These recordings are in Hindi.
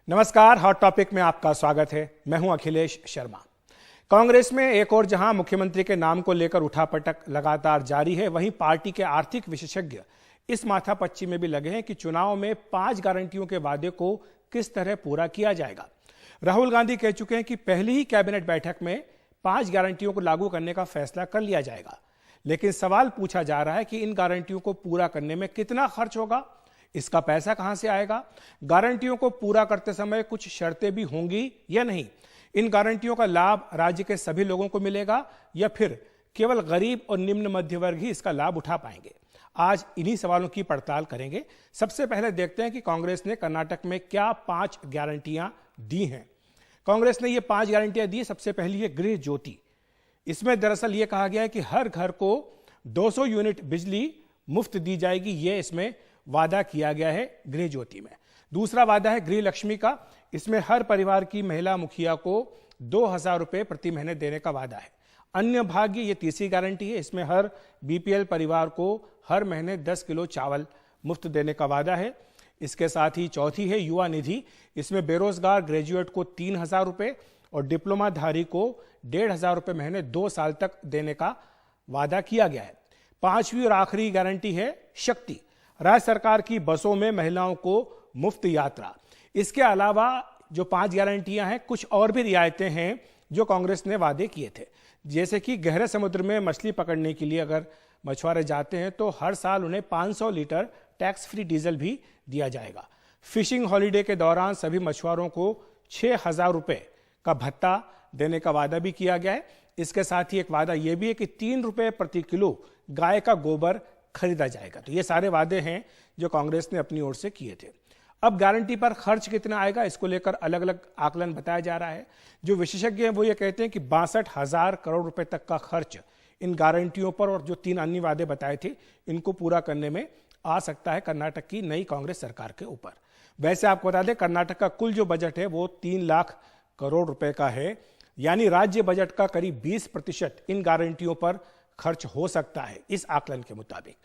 नमस्कार, हॉट टॉपिक में आपका स्वागत है। मैं हूं अखिलेश शर्मा। कांग्रेस में एक और जहां मुख्यमंत्री के नाम को लेकर उठापटक लगातार जारी है, वहीं पार्टी के आर्थिक विशेषज्ञ इस माथापच्ची में भी लगे हैं कि चुनाव में 5 गारंटियों के वादे को किस तरह पूरा किया जाएगा। राहुल गांधी कह चुके हैं कि पहली ही कैबिनेट बैठक में 5 गारंटियों को लागू करने का फैसला कर लिया जाएगा, लेकिन सवाल पूछा जा रहा है कि इन गारंटियों को पूरा करने में कितना खर्च होगा, इसका पैसा कहां से आएगा, गारंटियों को पूरा करते समय कुछ शर्तें भी होंगी या नहीं, इन गारंटियों का लाभ राज्य के सभी लोगों को मिलेगा या फिर केवल गरीब और निम्न मध्य वर्ग ही इसका लाभ उठा पाएंगे। आज इन्हीं सवालों की पड़ताल करेंगे। सबसे पहले देखते हैं कि कांग्रेस ने कर्नाटक में क्या 5 गारंटियां दी हैं। कांग्रेस ने ये 5 गारंटियां दी। सबसे पहली है गृह ज्योति। इसमें दरअसल यह कहा गया है कि हर घर को 200 यूनिट बिजली मुफ्त दी जाएगी। यह इसमें वादा किया गया है गृह ज्योति में। दूसरा वादा है गृह लक्ष्मी का। इसमें हर परिवार की महिला मुखिया को 2000 रुपए प्रति महीने देने का वादा है। अन्य भाग्य ये तीसरी गारंटी है। इसमें हर बीपीएल परिवार को हर महीने 10 किलो चावल मुफ्त देने का वादा है। इसके साथ ही चौथी है युवा निधि। इसमें बेरोजगार ग्रेजुएट को 3000 रुपए और डिप्लोमाधारी को 1500 रुपए महीने 2 साल तक देने का वादा किया गया है। पांचवी और आखिरी गारंटी है शक्ति। राज्य सरकार की बसों में महिलाओं को मुफ्त यात्रा। इसके अलावा जो 5 गारंटियां हैं, कुछ और भी रियायतें हैं जो कांग्रेस ने वादे किए थे, जैसे कि गहरे समुद्र में मछली पकड़ने के लिए अगर मछुआरे जाते हैं तो हर साल उन्हें 500 लीटर टैक्स फ्री डीजल भी दिया जाएगा। फिशिंग हॉलीडे के दौरान सभी मछुआरों को 6000 रुपए का भत्ता देने का वादा भी किया गया है। इसके साथ ही एक वादा यह भी है कि 3 रुपए प्रति किलो गाय का गोबर खरीदा जाएगा। तो ये सारे वादे हैं जो कांग्रेस ने अपनी ओर से किए थे। अब गारंटी पर खर्च कितना आएगा, इसको लेकर अलग अलग आकलन बताया जा रहा है। जो विशेषज्ञ हैं वो ये कहते हैं कि 62,000 करोड़ रुपए तक का खर्च इन गारंटियों पर और जो 3 अन्य वादे बताए थे इनको पूरा करने में आ सकता है कर्नाटक की नई कांग्रेस सरकार के ऊपर। वैसे आपको बता दें, कर्नाटक का कुल जो बजट है वो 3 लाख करोड़ रुपए का है, यानी राज्य बजट का करीब 20% इन गारंटियों पर खर्च हो सकता है इस आकलन के मुताबिक।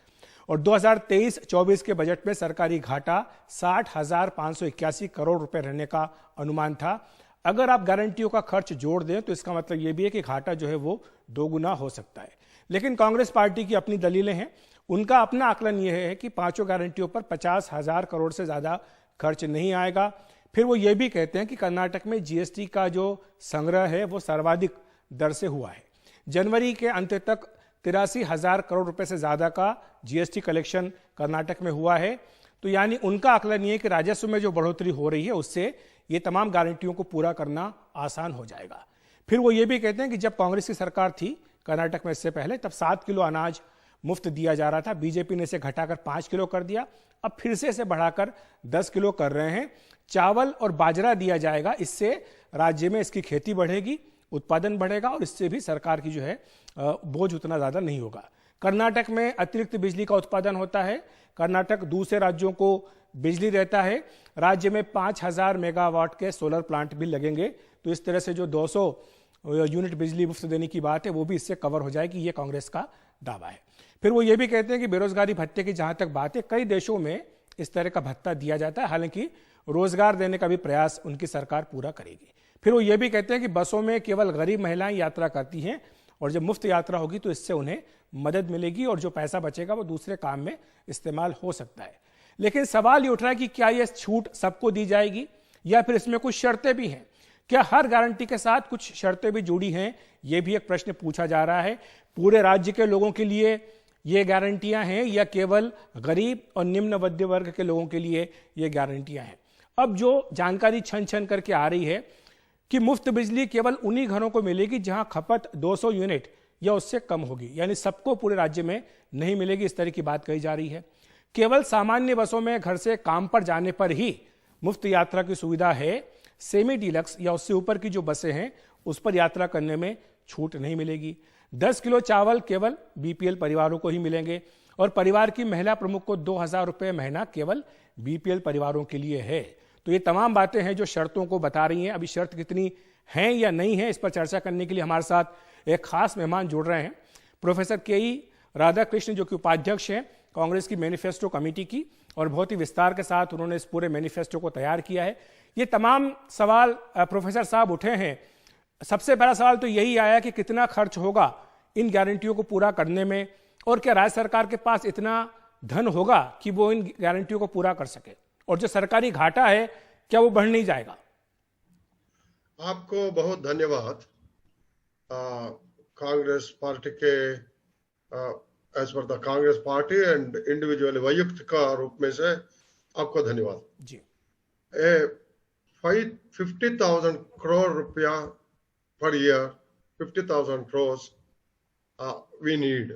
और 2023-24 के बजट में सरकारी घाटा 60,581 करोड़ रुपए रहने का अनुमान था। अगर आप गारंटियों का खर्च जोड़ दें तो इसका मतलब यह भी है कि घाटा जो है वो 2 गुना हो सकता है। लेकिन कांग्रेस पार्टी की अपनी दलीलें हैं। उनका अपना आकलन यह है कि 5 गारंटियों पर 50,000 करोड़ से ज्यादा खर्च नहीं आएगा। फिर वो ये भी कहते हैं कि कर्नाटक में जीएसटी का जो संग्रह है वो सर्वाधिक दर से हुआ है। जनवरी के अंत तक 83,000 करोड़ रुपए से ज्यादा का जीएसटी कलेक्शन कर्नाटक में हुआ है। तो यानी उनका आकलन ये है कि राजस्व में जो बढ़ोतरी हो रही है उससे ये तमाम गारंटियों को पूरा करना आसान हो जाएगा। फिर वो ये भी कहते हैं कि जब कांग्रेस की सरकार थी कर्नाटक में इससे पहले, तब 7 किलो अनाज मुफ्त दिया जा रहा था। बीजेपी ने इसे घटाकर 5 किलो कर दिया। अब फिर से इसे बढ़ाकर 10 किलो कर रहे हैं। चावल और बाजरा दिया जाएगा। इससे राज्य में इसकी खेती बढ़ेगी, उत्पादन बढ़ेगा और इससे भी सरकार की जो है बोझ उतना ज्यादा नहीं होगा। कर्नाटक में अतिरिक्त बिजली का उत्पादन होता है। कर्नाटक दूसरे राज्यों को बिजली देता है। राज्य में 5000 मेगावाट के सोलर प्लांट भी लगेंगे। तो इस तरह से जो 200 यूनिट बिजली मुफ्त देने की बात है वो भी इससे कवर हो जाएगी, ये कांग्रेस का दावा है। फिर वो ये भी कहते हैं कि बेरोजगारी भत्ते की जहां तक बात है, कई देशों में इस तरह का भत्ता दिया जाता है। हालांकि रोजगार देने का भी प्रयास उनकी सरकार पूरा करेगी। फिर वो ये भी कहते हैं कि बसों में केवल गरीब महिलाएं यात्रा करती हैं और जब मुफ्त यात्रा होगी तो इससे उन्हें मदद मिलेगी और जो पैसा बचेगा वो दूसरे काम में इस्तेमाल हो सकता है। लेकिन सवाल ये उठ रहा है कि क्या यह छूट सबको दी जाएगी या फिर इसमें कुछ शर्तें भी हैं। क्या हर गारंटी के साथ कुछ शर्तें भी जुड़ी हैं, यह भी एक प्रश्न पूछा जा रहा है। पूरे राज्य के लोगों के लिए ये गारंटियां हैं या केवल गरीब और निम्न मध्य वर्ग के लोगों के लिए ये गारंटियां हैं। अब जो जानकारी छन छन करके आ रही है कि मुफ्त बिजली केवल उन्हीं घरों को मिलेगी जहां खपत 200 यूनिट या उससे कम होगी, यानी सबको पूरे राज्य में नहीं मिलेगी, इस तरह की बात कही जा रही है। केवल सामान्य बसों में घर से काम पर जाने पर ही मुफ्त यात्रा की सुविधा है। सेमी डीलक्स या उससे ऊपर की जो बसें हैं उस पर यात्रा करने में छूट नहीं मिलेगी। 10 किलो चावल केवल बीपीएल परिवारों को ही मिलेंगे और परिवार की महिला प्रमुख को 2000 रुपए महीना केवल बीपीएल परिवारों के लिए है। तो ये तमाम बातें हैं जो शर्तों को बता रही हैं। अभी शर्त कितनी हैं या नहीं है, इस पर चर्चा करने के लिए हमारे साथ एक खास मेहमान जुड़ रहे हैं। प्रोफेसर के.ई. राधाकृष्ण, जो कि उपाध्यक्ष हैं कांग्रेस की मैनिफेस्टो कमेटी की, और बहुत ही विस्तार के साथ उन्होंने इस पूरे मैनिफेस्टो को तैयार किया है। ये तमाम सवाल प्रोफेसर साहब उठे हैं। सबसे बड़ा सवाल तो यही आया कि कितना खर्च होगा इन गारंटियों को पूरा करने में, और क्या राज्य सरकार के पास इतना धन होगा कि वो इन गारंटियों को पूरा कर सके, और जो सरकारी घाटा है क्या वो बढ़ नहीं जाएगा? आपको बहुत धन्यवाद। कांग्रेस पार्टी के एज पर the Congress party and individual वैयक्तिक का रूप में से आपको धन्यवाद जी। 50,000 करोड़ रुपया per year, 50,000 crore we need.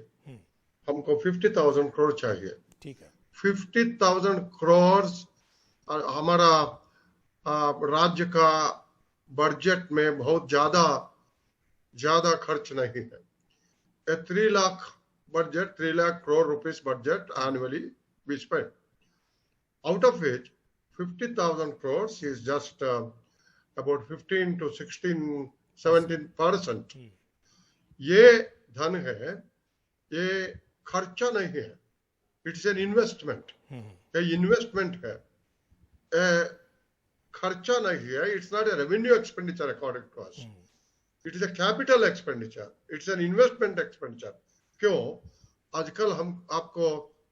हमको 50,000 करोड़ चाहिए। ठीक है। 50,000 करोड़ हमारा राज्य का बजट में बहुत ज्यादा खर्च नहीं है। 3 lakh budget, 3 lakh crore rupees budget annually we spend, out of which 50,000 crores is just about 15 to 16, 17%. ये धन है, ये खर्चा नहीं है, इट्स एन इन्वेस्टमेंट। ये इन्वेस्टमेंट है, खर्चा नहीं है। It's not a revenue expenditure according to us, it is a capital expenditure, it's an investment expenditure. क्यों? आजकल हम आपको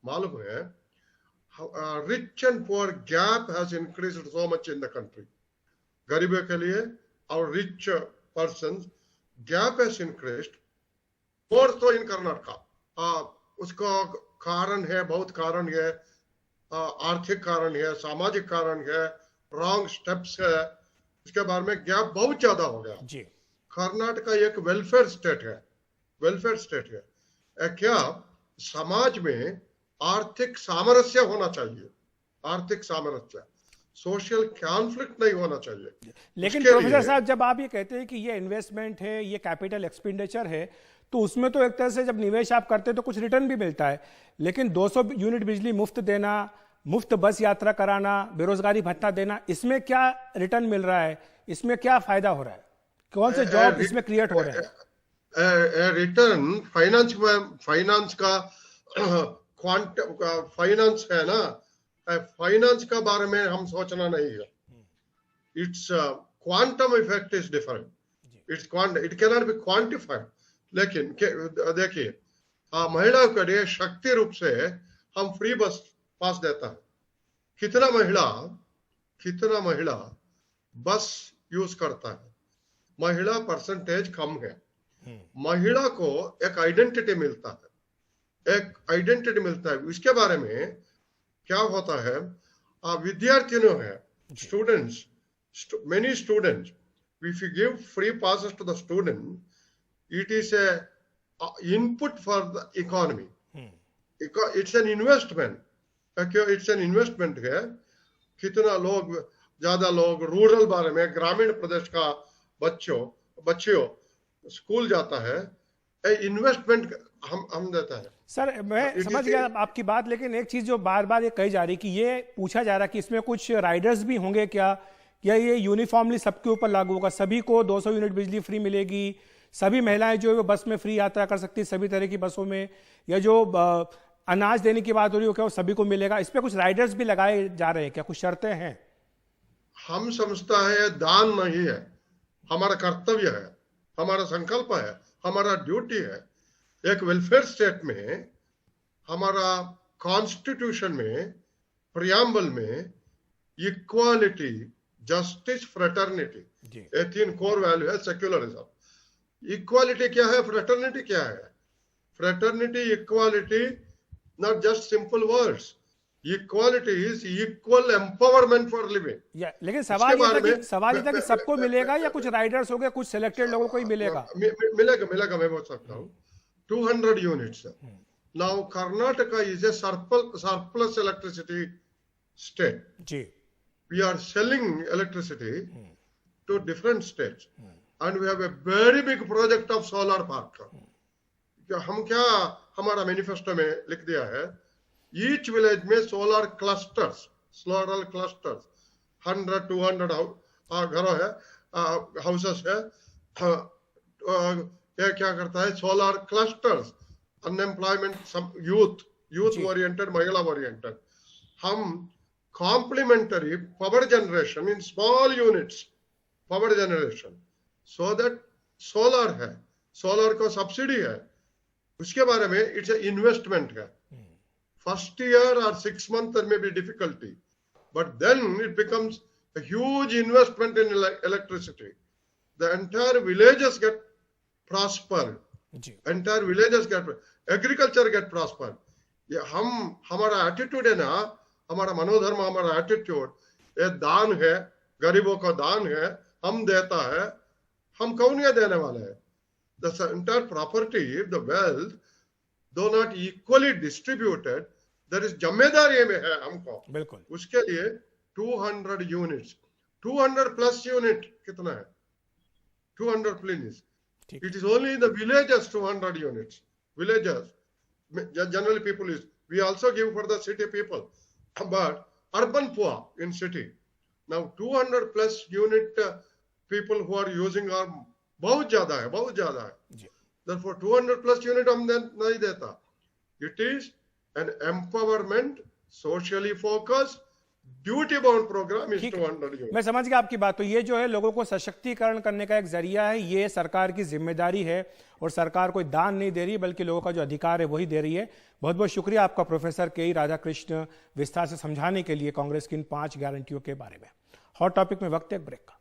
मालूम है rich and poor gap has increased so much in the country. गरीबों के लिए और rich persons gap has increased more so in Karnataka. उसका कारण है, बहुत कारण है, आर्थिक कारण है, सामाजिक कारण है, रॉन्ग स्टेप्स है, इसके बारे में गैप बहुत ज्यादा हो गया जी। कर्नाटका एक वेलफेयर स्टेट है, वेलफेयर स्टेट है। क्या समाज में आर्थिक सामरस्य होना चाहिए, आर्थिक सामरस्य, सोशल कॉन्फ्लिक्ट नहीं होना चाहिए। लेकिन प्रोफेसर साहब, जब आप ये कहते हैं कि ये इन्वेस्टमेंट है, ये कैपिटल एक्सपेंडिचर है, तो उसमें तो एक तरह से जब निवेश आप करते हैं तो कुछ रिटर्न भी मिलता है। लेकिन 200 यूनिट बिजली मुफ्त देना, मुफ्त बस यात्रा कराना, बेरोजगारी भत्ता देना, इसमें क्या रिटर्न मिल रहा है? इसमें क्या फायदा हो रहा है? कौन से जॉब इसमें क्रिएट हो रहे हैं? रिटर्न फाइनेंस का फाइनेंस है ना, फाइनेंस का बारे में हम सोचना नहीं है। It's quantum effect is different, it's it can not be quantified. लेकिन देखिए, महिलाओं के लिए शक्ति रूप से हम फ्री बस पास देता है। कितना महिला बस यूज करता है? महिला परसेंटेज कम है। महिला को एक आइडेंटिटी मिलता है, एक आइडेंटिटी मिलता है। इसके बारे में क्या होता है, विद्यार्थियों है, students, many students, if you give free passes to the student, it is a input for the economy. It's an investment. It's an investment है। कितना लोग, ज्यादा लोग रूरल बारे में, ग्रामीण प्रदेश का बच्चियों स्कूल जाता है, इन्वेस्टमेंट हम देता है। सर, मैं समझ गया आपकी बात, लेकिन एक चीज जो बार बार ये कही जा रही कि ये पूछा जा रहा कि इसमें कुछ राइडर्स भी होंगे क्या, या ये यूनिफॉर्मली सबके ऊपर लागू होगा? सभी को 200 यूनिट बिजली फ्री मिलेगी, सभी महिलाएं जो है वो बस में फ्री यात्रा कर सकती है सभी तरह की बसों में, या जो अनाज देने की बात हो रही हो क्या वो सभी को मिलेगा? इस पे कुछ राइडर्स भी लगाए जा रहे हैं क्या, कुछ शर्तें हैं? हम समझता है दान नहीं है, हमारा कर्तव्य है, हमारा संकल्प है, हमारा ड्यूटी है। एक वेलफेयर स्टेट में, हमारा कॉन्स्टिट्यूशन में, प्रियम्बल में इक्वालिटी, जस्टिस, फ्रेटर्निटी, ये 3 कोर वैल्यू है सेक्युलरिज्म। इक्वालिटी क्या है, फ्रेटर्निटी क्या है? Fraternity, equality, not just simple words. Equality is equal empowerment for living. लेकिन सवाल ये था कि सबको मिलेगा या कुछ राइडर्स हो गए, कुछ सिलेक्टेड लोगों को ही मिलेगा? मिलेगा, मैं बोल सकता हूँ। 200 units. Now Karnataka is a surplus electricity state जी। We are selling electricity to different states and we have a very big project of solar park. हम क्या हमारा मैनिफेस्टो में लिख दिया है, each village में सोलर क्लस्टर्स 100-200 घरों है, हाउसेस है। ये क्या करता है, solar clusters, unemployment, youth oriented, महिला ओरिएंटेड, हम complementary power generation in small units, power generation, so that solar है, सोलर को सब्सिडी है, उसके बारे में इट्स इन्वेस्टमेंट है. फर्स्ट ईयर और 6 months there may be difficulty, but then it becomes a huge investment in electricity. The entire villages get prospered. Entire villages get agriculture get prospered. ये हमारा एटीट्यूड है ना, हमारा मनोधर्म, हमारा एटीट्यूड, ये दान है, गरीबों का दान है, हम देता है, हम कौन ये देने वाले हैं? The entire property, the wealth, though not equally distributed, there is जिम्मेदारी में है हमको. बिल्कुल. उसके लिए 200 units, 200 plus unit कितना है? 200 please. It is only in the villages 200 units. Villages. Generally people is, we also give for the city people, but urban poor in city. Now 200 plus unit people who are using are बहुत ज्यादा है, बहुत ज्यादा है. Therefore 200 plus unit हम नहीं देता. It is an empowerment, socially focused, duty bound program is 200 unit. मैं समझ गया आपकी बात. तो ये जो है लोगों को सशक्तिकरण करने का एक जरिया है, ये सरकार की जिम्मेदारी है और सरकार कोई दान नहीं दे रही बल्कि लोगों का जो अधिकार है वही दे रही है. बहुत बहुत शुक्रिया आपका प्रोफेसर के राधाकृष्ण, विस्तार से समझाने के लिए कांग्रेस की इन 5 गारंटियों के बारे में. हॉट टॉपिक में वक्त एक ब्रेक का.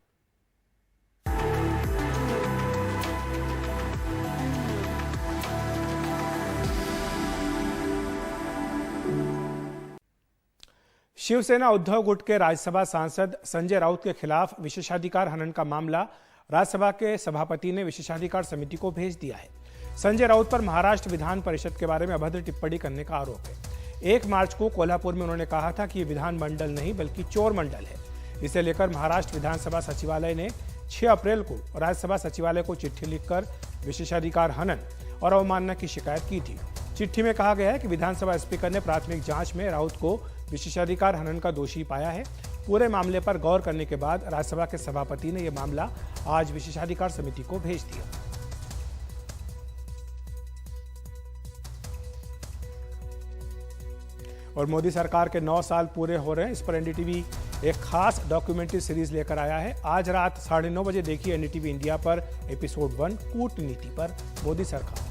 शिवसेना उद्धव गुट के राज्यसभा सांसद संजय राउत के खिलाफ विशेषाधिकार हनन का मामला राज्यसभा के सभापति ने विशेषाधिकार समिति को भेज दिया है. संजय राउत पर महाराष्ट्र विधान परिषद के बारे में अभद्र टिप्पणी करने का आरोप है. 1 मार्च को कोल्हापुर में उन्होंने कहा था कि ये विधान मंडल नहीं बल्कि चोर मंडल है. इसे लेकर महाराष्ट्र विधानसभा सचिवालय ने 6 अप्रैल को राज्यसभा सचिवालय को चिट्ठी लिखकर विशेषाधिकार हनन और अवमानना की शिकायत की थी. चिट्ठी में कहा गया है कि विधानसभा स्पीकर ने प्राथमिक जांच में राउत को विशेषाधिकार हनन का दोषी पाया है. पूरे मामले पर गौर करने के बाद राज्यसभा के सभापति ने यह मामला आज विशेषाधिकार समिति को भेज दिया. और मोदी सरकार के 9 साल पूरे हो रहे हैं, इस पर एनडीटीवी एक खास डॉक्यूमेंट्री सीरीज लेकर आया है. आज रात 9:30 बजे देखिए एनडीटीवी इंडिया पर एपिसोड 1 कूटनीति पर मोदी सरकार.